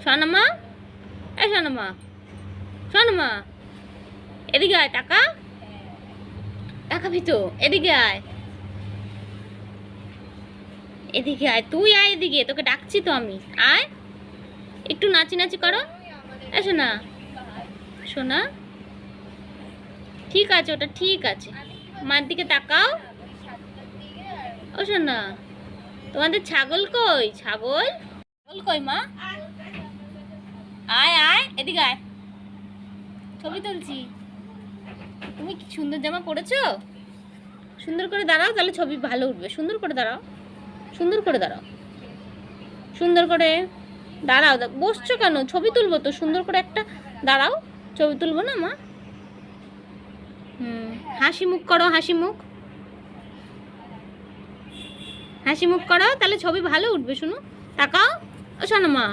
সোনামা, এ সোনামা, সোনামা, এদিকে আয়, টাকা তাকাবি তো, এদিকে আয়, এদিকে আয়, তুই আয় এদিকে, তোকে ডাকছি তো আমি, আয় একটু নাচি নাচি করো। এ সোনা, সোনা, ঠিক আছে, ওটা ঠিক আছে, মার দিকে তাকাও। ও সোনা, তোমাদের ছাগল কই? ছাগল, ছাগল কই মা? আয় আয়, এদিকে আয়, ছবি তুলছি। তুমি কি সুন্দর জামা পরেছো, সুন্দর করে দাঁড়াও, তাহলে ছবি ভালো উঠবে। সুন্দর করে দাঁড়াও, সুন্দর করে দাঁড়াও, সুন্দর করে দাঁড়াও। বসছো কেন? ছবি তুলবো তো, সুন্দর করে একটা দাঁড়াও, ছবি তুলবো না মা? হাসি মুখ করো, হাসি মুখ, হাসি মুখ করো, তাহলে ছবি ভালো উঠবে। শুনো, তাকাও। ও শোনো মা,